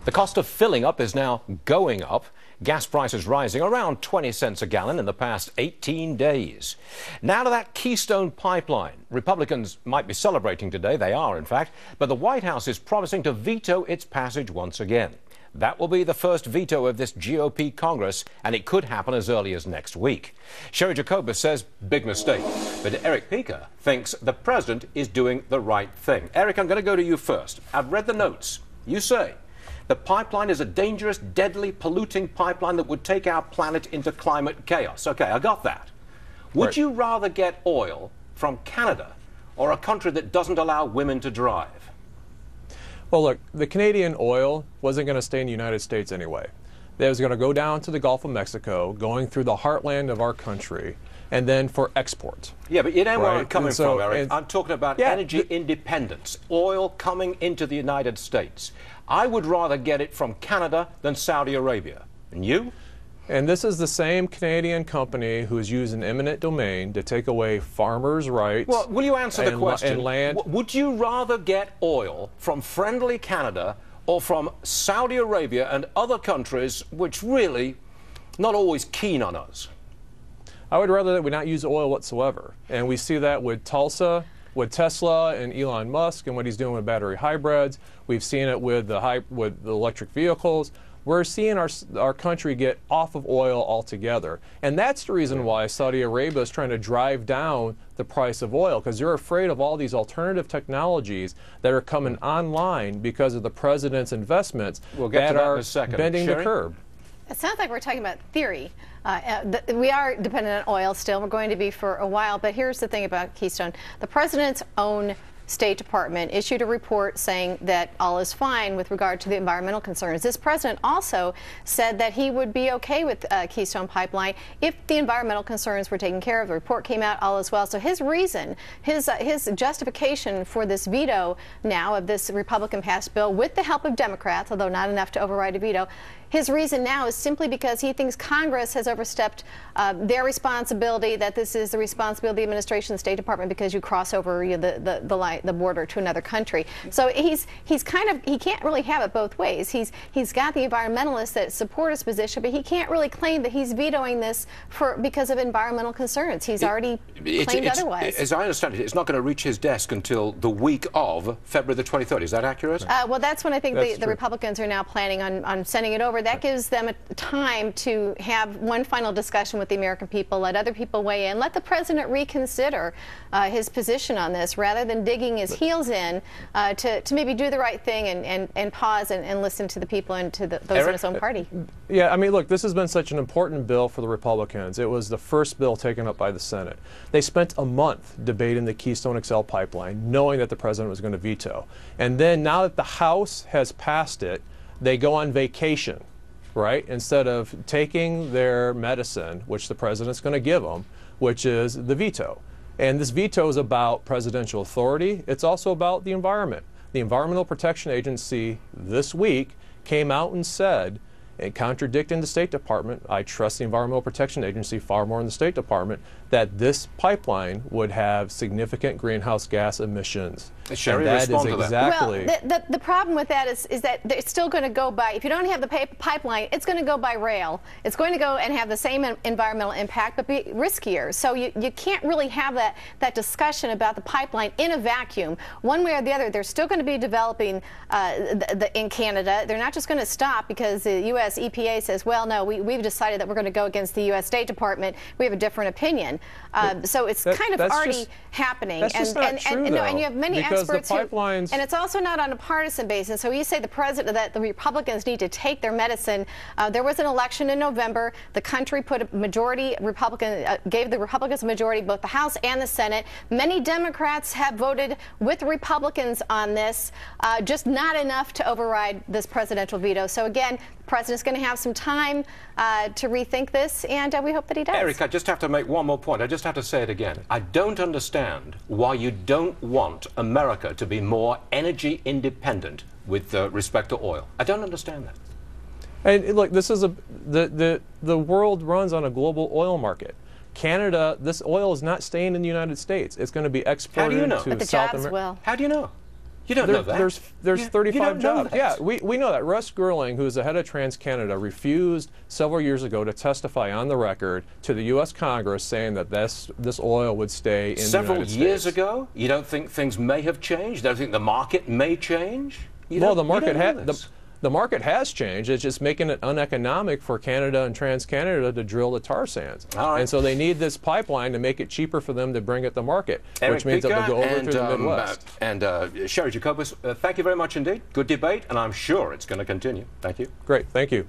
The cost of filling up is now going up. Gas prices rising around 20 cents a gallon in the past 18 days. Now to that Keystone pipeline. Republicans might be celebrating today. They are, in fact. But the White House is promising to veto its passage once again. That will be the first veto of this GOP Congress, and it could happen as early as next week. Sherry Jacobus says, big mistake. But Eric Pica thinks the president is doing the right thing. Eric, I'm going to go to you first. I've read the notes. You say the pipeline is a dangerous, deadly, polluting pipeline that would take our planet into climate chaos. Okay, I got that. Would you rather get oil from Canada or a country that doesn't allow women to drive? Well, look, the Canadian oil wasn't going to stay in the United States anyway. It was going to go down to the Gulf of Mexico, going through the heartland of our country, and then for export. Yeah, but you know where I'm coming from, Eric. I'm talking about energy independence, oil coming into the United States. I would rather get it from Canada than Saudi Arabia. And you? And this is the same Canadian company who's using eminent domain to take away farmers' rights. Well, will you answer the question? And land. Would you rather get oil from friendly Canada or from Saudi Arabia and other countries which really not always keen on us? I would rather that we not use oil whatsoever. And we see that with Tulsa, with Tesla and Elon Musk and what he's doing with battery hybrids. We've seen it with the electric vehicles. We're seeing our country get off of oil altogether. And that's the reason why Saudi Arabia is trying to drive down the price of oil, because they're afraid of all these alternative technologies that are coming online because of the president's investments that are bending the curb. It sounds like we're talking about theory. We are dependent on oil still. We're going to be for a while. But here's the thing about Keystone. The president's own State Department issued a report saying that all is fine with regard to the environmental concerns. This president also said that he would be okay with Keystone Pipeline if the environmental concerns were taken care of. The report came out, all is well. So his reason, his justification for this veto now of this Republican passed bill with the help of Democrats, although not enough to override a veto, his reason now is simply because he thinks Congress has overstepped their responsibility, that this is the responsibility of the administration, the State Department, because you cross over the border to another country. So he can't really have it both ways. He's got the environmentalists that support his position, but he can't really claim that he's vetoing this because of environmental concerns. He's already claimed otherwise. As I understand it, it's not going to reach his desk until the week of February the 23rd. Is that accurate? Well, that's when I think the Republicans are now planning on sending it over. That gives them a time to have one final discussion with the American people, let other people weigh in, let the president reconsider his position on this rather than digging his heels in to maybe do the right thing and pause and listen to the people and to those in his own party. Yeah, I mean, look, this has been such an important bill for the Republicans. It was the first bill taken up by the Senate. They spent a month debating the Keystone XL pipeline, knowing that the president was going to veto. And then now that the House has passed it, they go on vacation, right? Instead of taking their medicine, which the president's going to give them, which is the veto. And this veto is about presidential authority. It's also about the environment. The Environmental Protection Agency this week came out and said, and contradicting the State Department, I trust the Environmental Protection Agency far more than the State Department, that this pipeline would have significant greenhouse gas emissions. Sherry, and that is exactly. Well, the problem with that is that it's still going to go by, if you don't have the pipeline, it's going to go by rail. It's going to go and have the same environmental impact, but be riskier. So you can't really have that discussion about the pipeline in a vacuum. One way or the other, they're still going to be developing in Canada. They're not just going to stop because the U.S. EPA says, well, no, we've decided that we're going to go against the U.S. State Department. We have a different opinion. So it's kind of already happening. That's just not true, though, and you have many experts and it's also not on a partisan basis. So you say the president that the Republicans need to take their medicine. There was an election in November. The country put a majority gave the Republicans a majority, both the House and the Senate. Many Democrats have voted with Republicans on this, just not enough to override this presidential veto. So again, the president's going to have some time to rethink this, and we hope that he does. Eric, I just have to make one more point. I just have to say it again. I don't understand why you don't want America to be more energy independent with respect to oil. I don't understand that. And look, this is the world runs on a global oil market. Canada, this oil is not staying in the United States. It's going to be exported to South America. How do you know? You don't know that. There's You 35 don't know jobs. that. Yeah, we know that. Russ Gerling, who is the head of TransCanada, refused several years ago to testify on the record to the U.S. Congress saying that this oil would stay in the United States. Several years ago? You don't think things may have changed? You don't think the market may change? Well, the market has changed. It's just making it uneconomic for Canada and TransCanada to drill the tar sands. All right. And so they need this pipeline to make it cheaper for them to bring it to market, Eric which means that they'll go over through the Midwest. Sherry Jacobus, thank you very much indeed. Good debate, and I'm sure it's going to continue. Thank you. Great. Thank you.